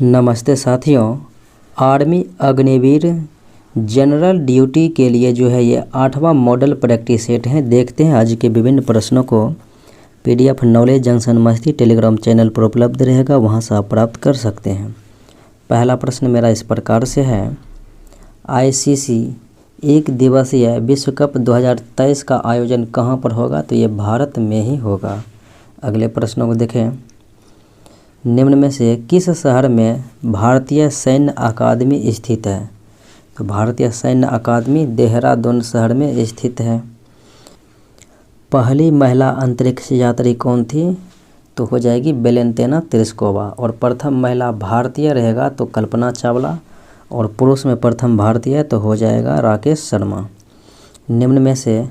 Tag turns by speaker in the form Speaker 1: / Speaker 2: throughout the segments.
Speaker 1: नमस्ते साथियों। Army Agniveer general duty के लिए जो है ये 8वां मॉडल प्रैक्टिस सेट है। देखते हैं आज के विभिन्न प्रश्नों को। पीडीएफ नॉलेज जंक्शन मस्ती टेलीग्राम चैनल पर उपलब्ध रहेगा, वहां से आप प्राप्त कर सकते हैं। पहला प्रश्न मेरा इस प्रकार से है, आईसीसी एक दिवसीय विश्व कप 2023 का आयोजन कहां पर होगा? तो ये भारत में ही होगा। अगले प्रश्नों को देखें। निम्न में से किस शहर में भारतीय सैन्य अकादमी स्थित है? तो भारतीय सैन्य अकादमी देहरादून शहर में स्थित है। पहली महिला अंतरिक्ष यात्री कौन थी? तो हो जाएगी वेलेंटिना तेरेस्कोवा। और प्रथम महिला भारतीय रहेगा तो कल्पना चावला। और पुरुष में प्रथम भारतीय तो हो जाएगा राकेश शर्मा। निम्न में से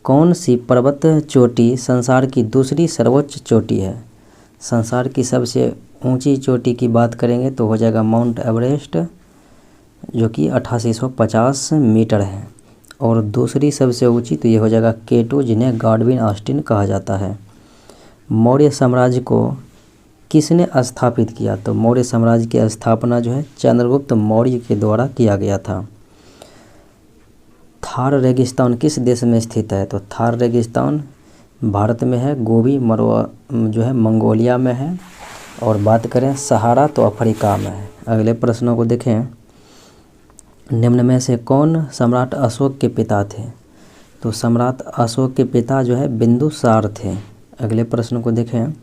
Speaker 1: कौन सी पर्वत चोटी संसार की दूसरी सर्वोच्च चोटी है? संसार की सबसे ऊंची चोटी की बात करेंगे तो हो जाएगा माउंट एवरेस्ट, जो कि 8850 मीटर है। और दूसरी सबसे ऊंची तो ये हो जाएगा K2, जिन्हें गॉडविन ऑस्टिन कहा जाता है। मौर्य साम्राज्य को किसने स्थापित किया? तो मौर्य साम्राज्य की स्थापना जो है चंद्रगुप्त मौर्य के द्वारा किया गया था। थार रेगिस्तान किस देश में स्थित है? तो थार रेगिस्तान भारत में है। गोबी मरवा जो है मंगोलिया में है। और बात करें सहारा तो अफ्रीका में है। अगले प्रश्नों को देखें। निम्न में से कौन सम्राट अशोक के पिता थे? तो सम्राट अशोक के पिता जो है बिंदुसार थे। अगले प्रश्न को देखें।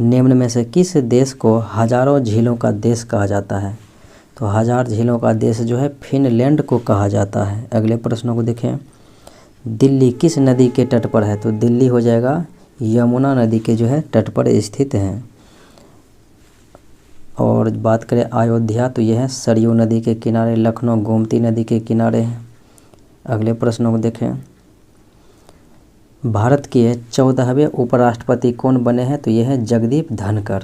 Speaker 1: निम्न में से किस देश को हजारों झीलों का देश कहा जाता है? तो हजार झीलों का देश जो है फिनलैंड को कहा जाता है। अगले प्रश्नों को देखें। दिल्ली किस नदी के तट पर है? तो दिल्ली हो जाएगा यमुना नदी के जो है तट पर स्थित है। और बात करें अयोध्या तो यह है सरयू नदी के किनारे, लखनऊ गोमती नदी के किनारे है। अगले प्रश्नों को देखें। भारत के 14वें उपराष्ट्रपति कौन बने हैं? तो यह है जगदीप धनखड़।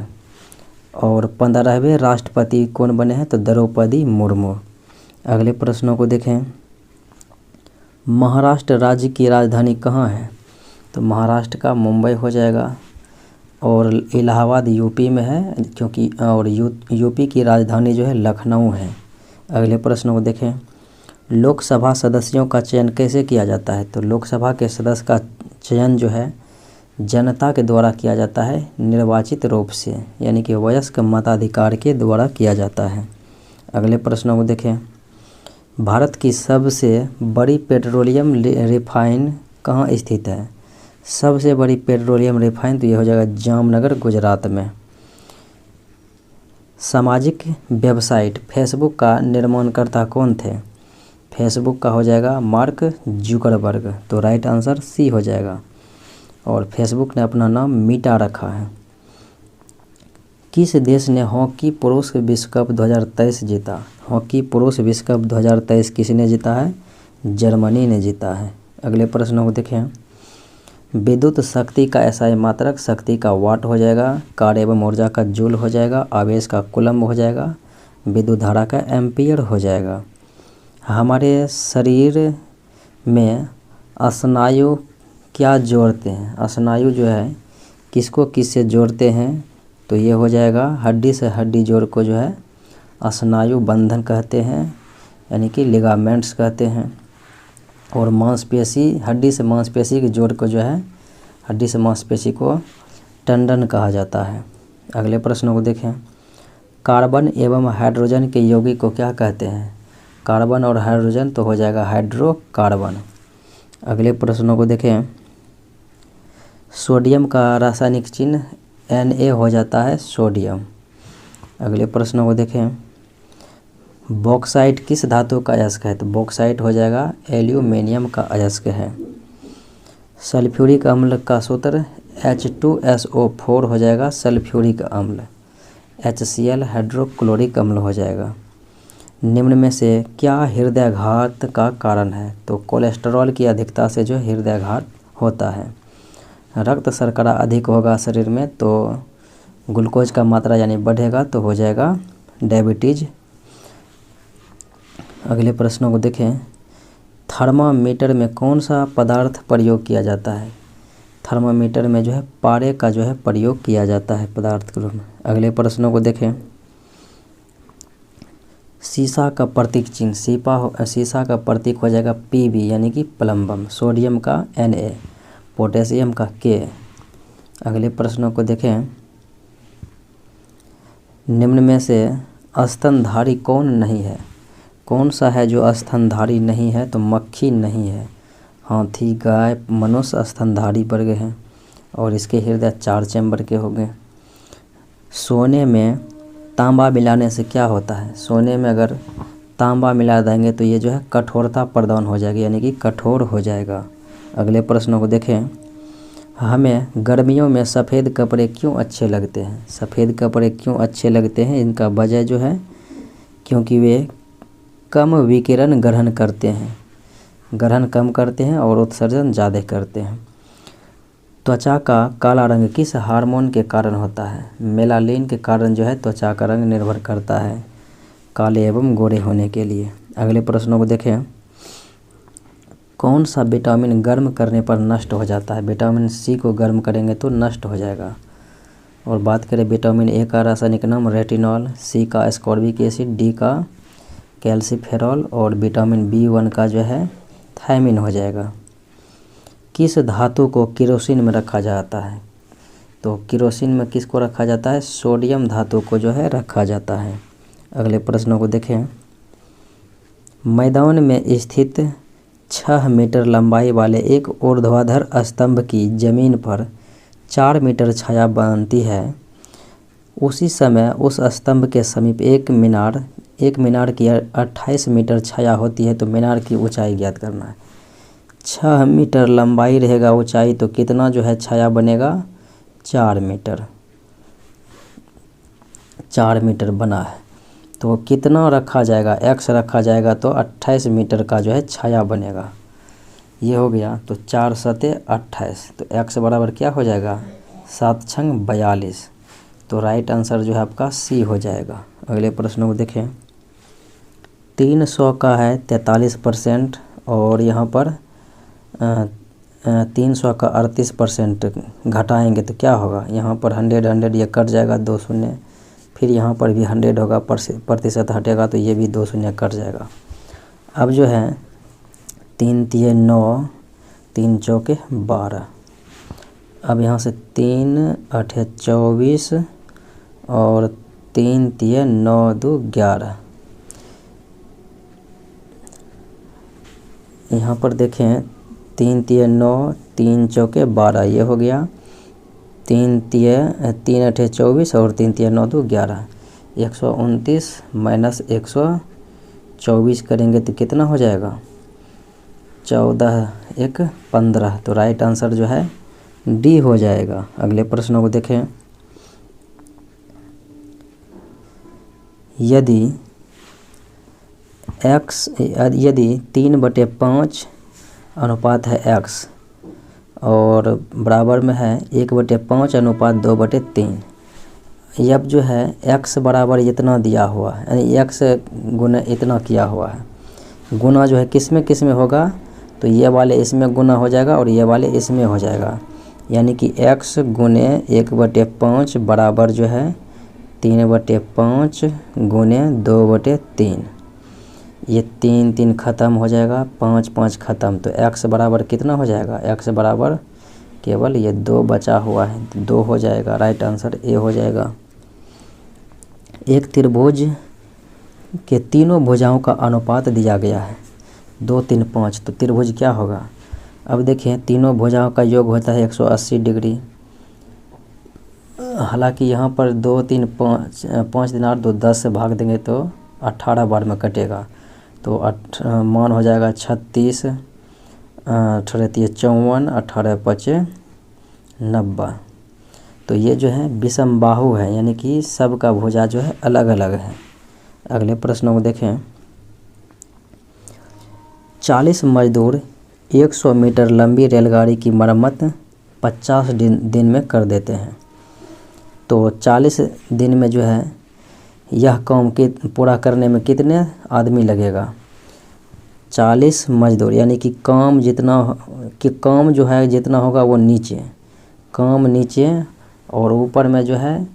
Speaker 1: और 15वें राष्ट्रपति कौन बने हैं? तो द्रौपदी मुर्मू। अगले प्रश्नों को देखें। महाराष्ट्र राज्य की राजधानी कहाँ है? तो महाराष्ट्र का मुंबई हो जाएगा। और इलाहाबाद यूपी में है, क्योंकि और यूपी की राजधानी जो है लखनऊ है। अगले प्रश्न को देखें। लोकसभा सदस्यों का चयन कैसे किया जाता है? तो लोकसभा के सदस्य का चयन जो है जनता के द्वारा किया जाता है, निर्वाचित रूप से, यानी कि वयस्क मताधिकार के द्वारा किया जाता है। अगले प्रश्नों को देखें। भारत की सबसे बड़ी पेट्रोलियम रिफाइन कहाँ स्थित है? सबसे बड़ी पेट्रोलियम रिफाइन तो ये हो जाएगा जामनगर गुजरात में। सामाजिक वेबसाइट फेसबुक का निर्माणकर्ता कौन थे? फेसबुक का हो जाएगा मार्क जुकरबर्ग। तो राइट आंसर सी हो जाएगा। और फेसबुक ने अपना नाम मीटा रखा है। किस देश ने हॉकी पुरुष विश्व कप 2023 जीता? हॉकी पुरुष विश्व कप 2023 किसने जीता है? जर्मनी ने जीता है। अगले प्रश्नों को देखें। विद्युत शक्ति का एसआई मात्रक, शक्ति का वाट हो जाएगा, कार्य एवं ऊर्जा का जूल हो जाएगा, आवेश का कूलम्ब हो जाएगा, विद्युत धारा का एम्पियर हो जाएगा। हमारे शरीर में स्नायु क्या जोड़ते हैं? स्नायु जो है किसको किससे जोड़ते हैं? तो ये हो जाएगा हड्डी से हड्डी जोड़ को जो है स्नायु बंधन कहते हैं, यानी कि लिगामेंट्स कहते हैं। और मांसपेशी, हड्डी से मांसपेशी के जोड़ को जो है हड्डी से मांसपेशी को टंडन कहा जाता है। अगले प्रश्नों को देखें। कार्बन एवं हाइड्रोजन के यौगिक को क्या कहते हैं? कार्बन और हाइड्रोजन तो हो जाएगा हाइड्रोकार्बन। अगले प्रश्नों को देखें। सोडियम का रासायनिक चिन्ह Na हो जाता है सोडियम। अगले प्रश्नों को देखें। बॉक्साइट किस धातु का अयस्क है? तो बॉक्साइट हो जाएगा एल्यूमिनियम का अयस्क है। सल्फ्यूरिक अम्ल का सूत्र H2SO4 हो जाएगा सल्फ्यूरिक अम्ल। HCl हाइड्रोक्लोरिक अम्ल हो जाएगा। निम्न में से क्या हृदयाघात का कारण है? तो कोलेस्ट्रॉल की अधिकता से जो हृदयाघात होता है। रक्त शर्करा अधिक होगा शरीर में तो ग्लूकोज का मात्रा यानी बढ़ेगा तो हो जाएगा डायबिटीज। अगले प्रश्नों को देखें। थर्मामीटर में कौन सा पदार्थ प्रयोग किया जाता है? थर्मामीटर में जो है पारे का जो है प्रयोग किया जाता है पदार्थ के रूप में। अगले प्रश्नों को देखें। शीशा का प्रतीक चिन्ह शीशा का प्रतीक हो जाएगा Pb यानी कि प्लम्बम। सोडियम का Na, पोटेशियम का K। अगले प्रश्नों को देखें। निम्न में से स्तनधारी कौन नहीं है? कौन सा है जो स्तनधारी नहीं है? तो मक्खी नहीं है। हाथी, गाय, मनुष्य स्तनधारी वर्ग हैं और इसके हृदय 4 चैम्बर के होंगे। सोने में तांबा मिलाने से क्या होता है? सोने में अगर तांबा मिला देंगे तो ये जो है कठोरता प्रदान हो जाएगी यानी कि कठोर हो जाएगा। अगले प्रश्नों को देखें। हमें गर्मियों में सफ़ेद कपड़े क्यों अच्छे लगते हैं? सफ़ेद कपड़े क्यों अच्छे लगते हैं? इनका वजह जो है क्योंकि वे कम विकिरण ग्रहण करते हैं, ग्रहण कम करते हैं और उत्सर्जन ज़्यादा करते हैं। त्वचा का काला रंग किस हार्मोन के कारण होता है? मेलानिन के कारण जो है त्वचा का रंग निर्भर करता है काले एवं गोरे होने के लिए। अगले प्रश्नों को देखें। कौन सा विटामिन गर्म करने पर नष्ट हो जाता है? विटामिन सी को गर्म करेंगे तो नष्ट हो जाएगा। और बात करें विटामिन ए का रासायनिक नाम रेटिनॉल, सी का एस्कॉर्बिक एसिड, डी का कैल्सीफेरॉल और विटामिन B1 का जो है थायमिन हो जाएगा। किस धातु को केरोसिन में रखा जाता है? तो केरोसिन में किसको रखा जाता है? सोडियम धातु को जो है रखा जाता है। अगले प्रश्नों को देखें। मैदान में स्थित 6 मीटर लंबाई वाले एक ऊर्ध्वाधर स्तंभ की जमीन पर 4 मीटर छाया बनती है। उसी समय उस स्तंभ के समीप एक मीनार की 28 मीटर छाया होती है। तो मीनार की ऊंचाई ज्ञात करना है। 6 मीटर लंबाई रहेगा ऊंचाई तो कितना जो है छाया बनेगा? 4 मीटर। 4 मीटर बना है तो कितना रखा जाएगा? x रखा जाएगा तो 28 मीटर का जो है छाया बनेगा। ये हो गया। तो 4 सते 28 तो x बराबर क्या हो जाएगा? 7 छंग 42। तो राइट आंसर जो है आपका सी हो जाएगा। अगले प्रश्नों को देखें। 300 का है 43% और यहाँ पर 300 का 38% घटाएंगे तो क्या होगा? यहाँ पर 100 ये कट जाएगा, 2 शून्य। फिर यहाँ पर भी 100 होगा, प्रतिशत हटेगा तो ये भी 2 शून्य कट जाएगा। अब जो है 3 तिये 9, 3 चौके 12। अब यहाँ से 3 8 24 और 3 तिये 9 2 11। यहाँ पर देखें 3 तिये 9, 3 चौके 12 ये हो गया। 3 8 24 और 3 तिये 9 2 11। 129 माइनस 124 करेंगे तो कितना हो जाएगा? 14 1 15। तो राइट आंसर जो है डी हो जाएगा। अगले प्रश्नों को देखें। यदि 3/5 अनुपात है x और बराबर में है 1/5 अनुपात 2/3। अब जो है x बराबर इतना दिया हुआ है यानी x गुना इतना किया हुआ है। गुना जो है किस में होगा? तो ये वाले इसमें गुना हो जाएगा और ये वाले इसमें हो जाएगा। यानी कि x गुने 1/5 बराबर जो है 3/5 गुने 2/3। ये 3 3 ख़त्म हो जाएगा, 5 5 ख़त्म। तो x बराबर कितना हो जाएगा? x बराबर केवल ये 2 बचा हुआ है, 2 हो जाएगा। राइट आंसर ए हो जाएगा। एक त्रिभुज के तीनों भुजाओं का अनुपात दिया गया है 2 3 5। तो त्रिभुज क्या होगा? अब देखिए तीनों भुजाओं का योग होता है 180 डिग्री। हालांकि यहाँ पर 2 3 5 दिन 8 2 10 से भाग देंगे तो 18 बार में कटेगा। तो मान हो जाएगा 36, 18 54, 18 5 90। तो ये जो है विषम बाहु है यानी कि सबका भुजा जो है अलग अलग है। अगले प्रश्नों को देखें। 40 मजदूर 100 मीटर लंबी रेलगाड़ी की मरम्मत 50 दिन में कर देते हैं। तो 40 दिन में जो है यह काम के पूरा करने में कितने आदमी लगेगा? 40 मजदूर यानी कि काम जो है जितना होगा वो नीचे, काम नीचे और ऊपर में जो है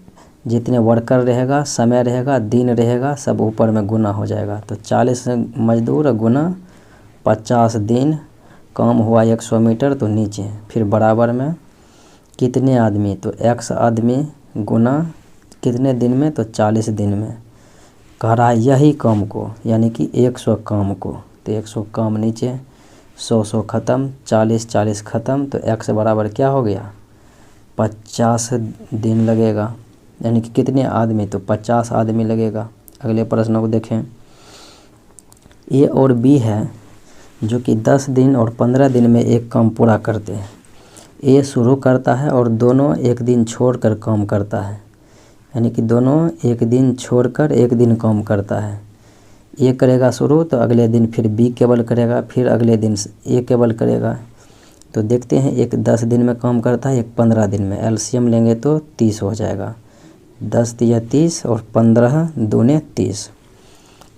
Speaker 1: जितने वर्कर रहेगा, समय रहेगा, दिन रहेगा, सब ऊपर में गुना हो जाएगा। तो 40 मजदूर गुना 50 दिन, काम हुआ 100 मीटर तो नीचे, फिर बराबर में कितने आदमी, तो x आदमी गुना कितने दिन में, तो 40 दिन में। कह रहा है यही काम को, यानी कि 100 काम को, तो 100 काम नीचे, 100 ख़त्म, 40 ख़त्म, तो x बराबर क्या हो गया, 50 दिन लगेगा। यानी कि कितने आदमी, तो 50 आदमी लगेगा। अगले प्रश्न को देखें। ए और बी है जो कि 10 दिन और 15 दिन में एक काम पूरा करते हैं। ए शुरू करता है और दोनों एक दिन छोड़कर काम करता है, यानी कि दोनों एक दिन छोड़कर एक दिन काम करता है। ए करेगा शुरू तो अगले दिन फिर बी केवल करेगा, फिर अगले दिन ए केवल करेगा। तो देखते हैं, एक 10 दिन में काम करता है, एक 15 दिन में। एलसीएम लेंगे तो 30 हो जाएगा। 10 तिया 30 और 15 दूने 30।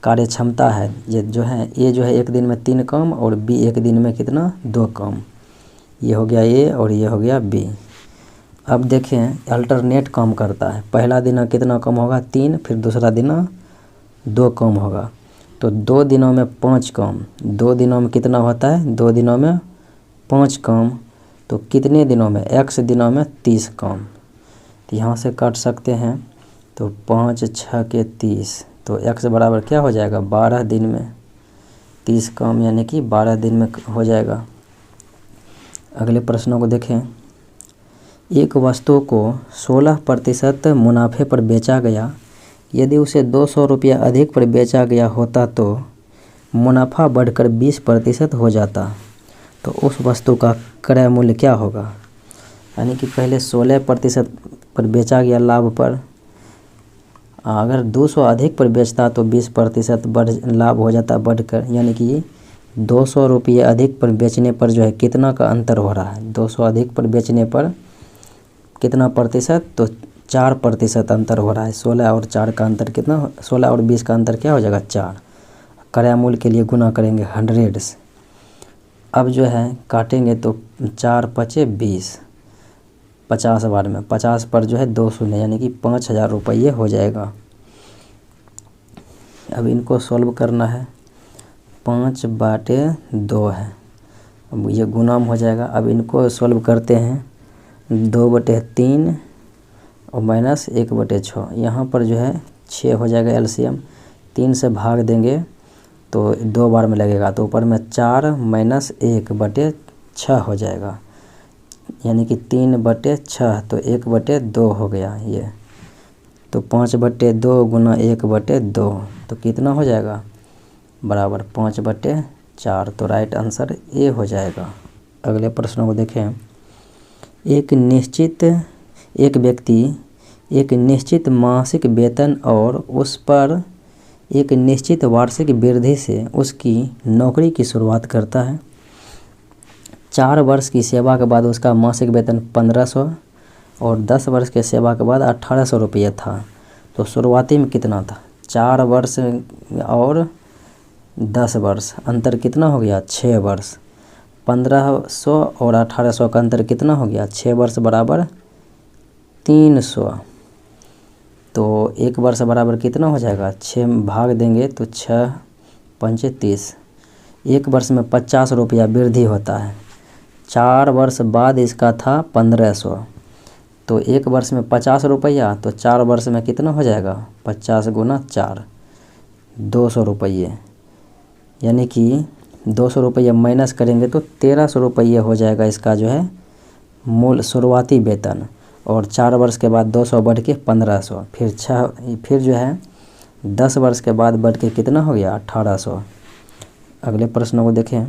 Speaker 1: कार्य क्षमता है ये जो है, ए जो है एक दिन में 3 काम और बी एक दिन में कितना, 2 काम। ये हो गया ए और ये हो गया बी। अब देखें अल्टरनेट काम करता है। पहला दिन कितना कम होगा, 3, फिर दूसरा दिन 2 कम होगा। तो 2 दिनों में 5 काम, 2 दिनों में कितना होता है, 2 दिनों में 5 काम। तो कितने दिनों में, x दिनों में 30 काम। तो यहाँ से काट सकते हैं, तो 5 6 के 30, तो x बराबर क्या हो जाएगा, 12 दिन में 30 काम, यानी कि 12 दिन में हो जाएगा। अगले प्रश्नों को देखें। एक वस्तु को 16% मुनाफे पर बेचा गया। यदि उसे 200 रुपया अधिक पर बेचा गया होता तो मुनाफा बढ़कर 20% हो जाता, तो उस वस्तु का क्रय मूल्य क्या होगा। यानी कि पहले 16% पर बेचा गया लाभ पर, अगर 200 अधिक पर बेचता तो 20% बढ़ लाभ हो जाता बढ़कर, यानी कि 200 रुपये अधिक पर बेचने पर जो है कितना का अंतर हो रहा है। 200 अधिक पर बेचने पर कितना प्रतिशत, तो 4% अंतर हो रहा है। 16 और 4 का अंतर कितना, 16 और 20 का अंतर क्या हो जाएगा, 4। क्रय मूल्य के लिए गुना करेंगे 100 से। अब जो है काटेंगे तो 4 पचे 20, 50 बार में 50 पर जो है 2 शून्य, यानी कि 5000 रुपये हो जाएगा। अब इनको सॉल्व करना है। 5/2 है, अब ये गुणाम हो जाएगा। अब इनको सॉल्व करते हैं। 2/3 और माइनस 1/6, यहाँ पर जो है 6 हो जाएगा एलसीएम। 3 से भाग देंगे तो 2 बार में लगेगा, तो ऊपर में 4 माइनस 1/6 हो जाएगा, यानी कि 3/6, तो 1/2 हो गया ये। तो 5/2 गुना 1/2, तो कितना हो जाएगा, बराबर 5/4। तो राइट आंसर ए हो जाएगा। अगले प्रश्नों को देखें। एक व्यक्ति एक निश्चित मासिक वेतन और उस पर एक निश्चित वार्षिक वृद्धि से उसकी नौकरी की शुरुआत करता है। 4 वर्ष की सेवा के बाद उसका मासिक वेतन 1500 और 10 वर्ष के सेवा के बाद 1800 रुपये था। तो शुरुआती में कितना था, 4 वर्ष और 10 वर्ष, अंतर कितना हो गया, 6 वर्ष। 1500 और 1800 का अंतर कितना हो गया, 6 वर्ष बराबर 300। तो 1 वर्ष बराबर कितना हो जाएगा, 6 भाग देंगे तो 6 पंचे 30। 1 वर्ष में 50 रुपया वृद्धि होता है। 4 वर्ष बाद इसका था 1500, तो 1 वर्ष में 50 रुपया, तो 4 वर्ष में कितना हो जाएगा, 50 गुना 4, 200 रुपये, यानी कि 200 रुपये माइनस करेंगे तो 1300 रुपये हो जाएगा इसका जो है मूल शुरुआती वेतन। और 4 वर्ष के बाद 200 बढ़ के 1500, फिर जो है 10 वर्ष के बाद बढ़ के कितना हो गया, 1800। अगले प्रश्नों को देखें।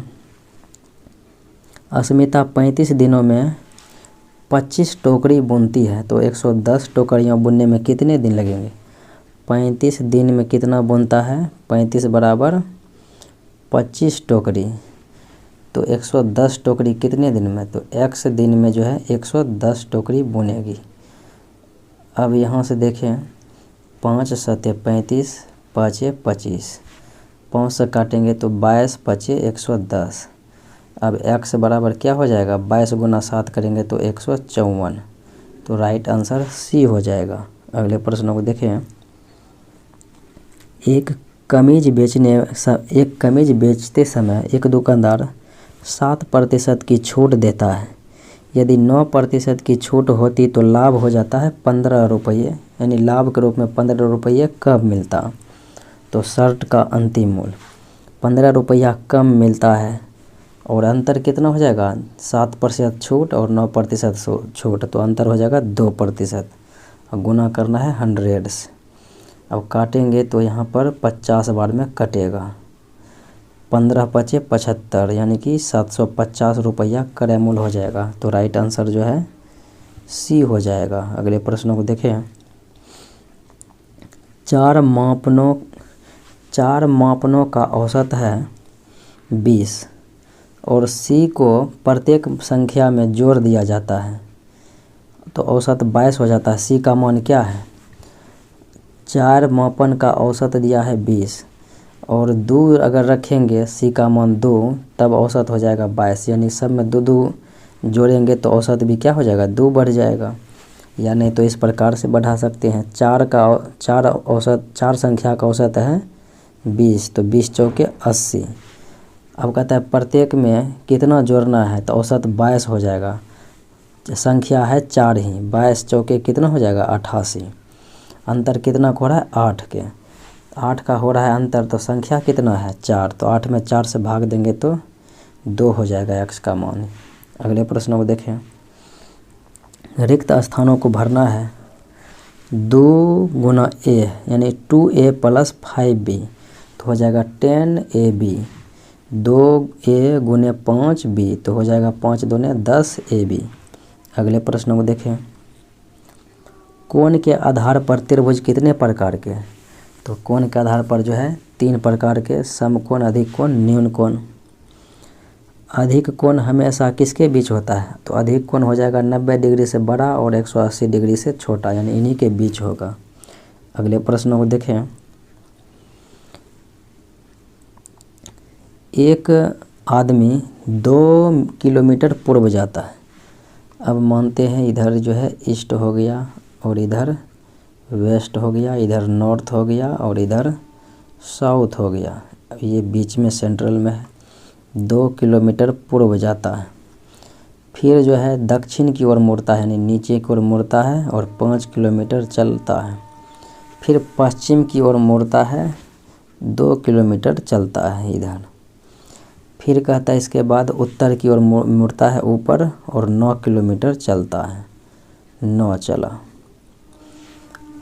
Speaker 1: अस्मिता 35 दिनों में 25 टोकरी बुनती है, तो 110 टोकरियाँ बुनने में कितने दिन लगेंगे। 35 दिन में कितना बुनता है, 35 बराबर 25 टोकरी, तो 110 टोकरी कितने दिन में, तो x दिन में जो है 110 टोकरी बुनेगी। अब यहाँ से देखें, 5 सते 35, 5 25, 5 से काटेंगे तो 22 पचे 110। अब x बराबर क्या हो जाएगा, 22 गुना 7 करेंगे तो 154। तो राइट आंसर सी हो जाएगा। अगले प्रश्न को देखें। एक कमीज बेचते समय एक दुकानदार 7% की छूट देता है। यदि 9% की छूट होती तो लाभ हो जाता है 15 रुपये, यानी लाभ के रूप में 15 रुपये कब मिलता? तो शर्ट का अंतिम मूल्य 15 रुपया कम मिलता है और अंतर कितना हो जाएगा? 7% छूट और 9% छूट, तो अंतर हो जाएगा 2%। और गुना करना है 100 से। अब काटेंगे तो यहाँ पर 50 बार में कटेगा। 15 पचे 75, यानी कि 750 रुपया क्रय मूल्य हो जाएगा। तो राइट आंसर जो है सी हो जाएगा। अगले प्रश्नों को देखें। चार मापनों का औसत है 20 और सी को प्रत्येक संख्या में जोड़ दिया जाता है तो औसत 22 हो जाता है। सी का मान क्या है? 4 मापन का औसत दिया है 20 और 2 अगर रखेंगे, सी का मान 2, तब औसत हो जाएगा 22, यानी सब में 2 जोड़ेंगे तो औसत भी क्या हो जाएगा? 2 बढ़ जाएगा। या नहीं तो इस प्रकार से बढ़ा सकते हैं। 4 संख्या का औसत है 20, तो 20 चौके 80। अब कहता है प्रत्येक में कितना जोड़ना है, तो औसत 22 हो जाएगा। संख्या है 4 ही, 22 चौके कितना हो जाएगा? 88। अंतर कितना हो रहा है? 8 के। 8 का हो रहा है अंतर, तो संख्या कितना है? 4, तो 8 में 4 से भाग देंगे तो 2 हो जाएगा x का मान। अगले प्रश्न को देखें। रिक्त स्थानों को भरना है 2 गुना a, यानी 2a + 5b, तो हो जाएगा 10ab। 2a गुने 5b, तो हो जाएगा 5 दूने 10ab। अगले प्रश्न को देखें। कोण के आधार पर त्रिभुज कितने प्रकार के? तो कोण के आधार पर जो है 3 प्रकार के, समकोण, अधिक कोण, न्यून कोण। अधिक कोण हमेशा किसके बीच होता है? तो अधिक कोण हो जाएगा 90 डिग्री से बड़ा और 180 डिग्री से छोटा, यानी इन्हीं के बीच होगा। अगले प्रश्न को देखें। एक आदमी 2 किलोमीटर पूर्व जाता है। अब मानते हैं इधर जो है ईस्ट हो गया और इधर वेस्ट हो गया, इधर नॉर्थ हो गया और इधर साउथ हो गया। अब ये बीच में सेंट्रल में है। 2 किलोमीटर पूर्व जाता है, फिर जो है दक्षिण की ओर मुड़ता है, यानी नीचे की ओर मुड़ता है और 5 किलोमीटर चलता है। फिर पश्चिम की ओर मुड़ता है, 2 किलोमीटर चलता है इधर। फिर कहता है इसके बाद उत्तर की ओर मुड़ता है ऊपर और 9 किलोमीटर चलता है। 9 चला।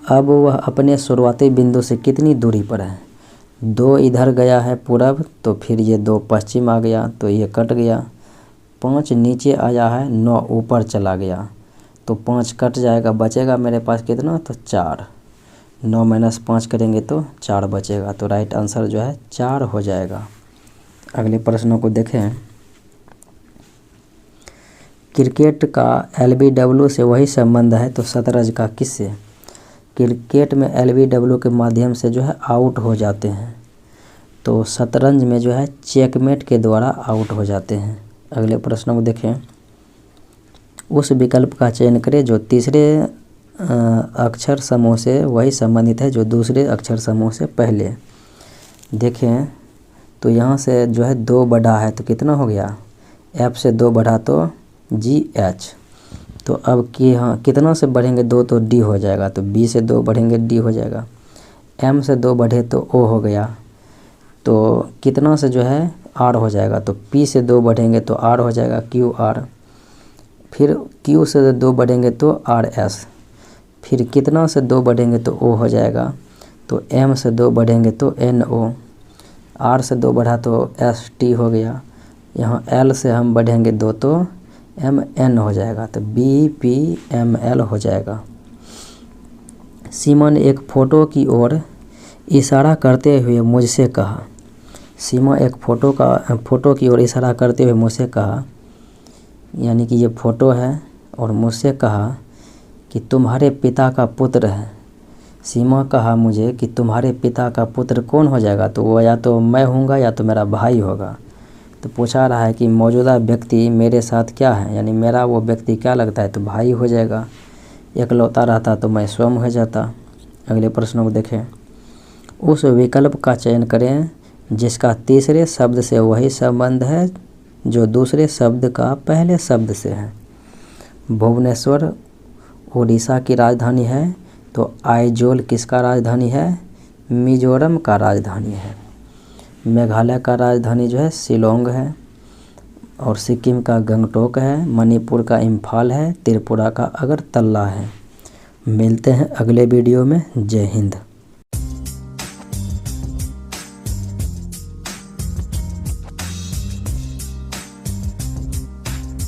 Speaker 1: अब वह अपने शुरुआती बिंदु से कितनी दूरी पर है? 2 इधर गया है पूरब, तो फिर ये 2 पश्चिम आ गया, तो ये कट गया। 5 नीचे आया है, 9 ऊपर चला गया, तो 5 कट जाएगा, बचेगा मेरे पास कितना? तो 4। 9 - 5 करेंगे तो 4 बचेगा, तो राइट आंसर जो है 4 हो जाएगा। अगले प्रश्नों को देखें। क्रिकेट का LBW से वही संबंध है तो शतरंज का किससे? क्रिकेट में LBW के माध्यम से जो है आउट हो जाते हैं, तो शतरंज में जो है चेकमेट के द्वारा आउट हो जाते हैं। अगले प्रश्न को देखें। उस विकल्प का चयन करें जो तीसरे अक्षर समूह से वही संबंधित है जो दूसरे अक्षर समूह से पहले। देखें तो यहाँ से जो है 2 बढ़ा है तो कितना हो गया? F से 2 बढ़ा तो GH। तो अब कि हाँ कितना से बढ़ेंगे 2 तो D हो जाएगा, तो B से 2 बढ़ेंगे D हो जाएगा। M से 2 बढ़े तो O हो गया, तो कितना से जो है R हो जाएगा, तो P से 2 बढ़ेंगे तो R हो जाएगा QR। फिर Q से 2 बढ़ेंगे तो RS। फिर कितना से 2 बढ़ेंगे तो O हो जाएगा, तो M से 2 बढ़ेंगे तो NO। R से 2 बढ़ा तो ST हो गया। यहाँ L से हम बढ़ेंगे 2 तो MN हो जाएगा, तो BPML हो जाएगा। सीमा ने एक फ़ोटो की ओर इशारा करते हुए मुझसे कहा। सीमा एक फ़ोटो की ओर इशारा करते हुए मुझसे कहा, यानी कि ये फ़ोटो है, और मुझसे कहा कि तुम्हारे पिता का पुत्र है। सीमा कहा मुझे कि तुम्हारे पिता का पुत्र कौन हो जाएगा, तो वो या तो मैं होऊंगा या तो मेरा भाई होगा। तो पूछा रहा है कि मौजूदा व्यक्ति मेरे साथ क्या है, यानी मेरा वो व्यक्ति क्या लगता है, तो भाई हो जाएगा। इकलौता रहता तो मैं स्वयं हो जाता। अगले प्रश्नों को देखें। उस विकल्प का चयन करें जिसका तीसरे शब्द से वही संबंध है जो दूसरे शब्द का पहले शब्द से है। भुवनेश्वर उड़ीसा की राजधानी है, तो आइजोल किसका राजधानी है? मिजोरम का राजधानी है। मेघालय का राजधानी जो है शिलोंग है, और सिक्किम का गंगटोक है, मणिपुर का इम्फाल है, त्रिपुरा का अगरतला है। मिलते हैं अगले वीडियो में। जय हिंद।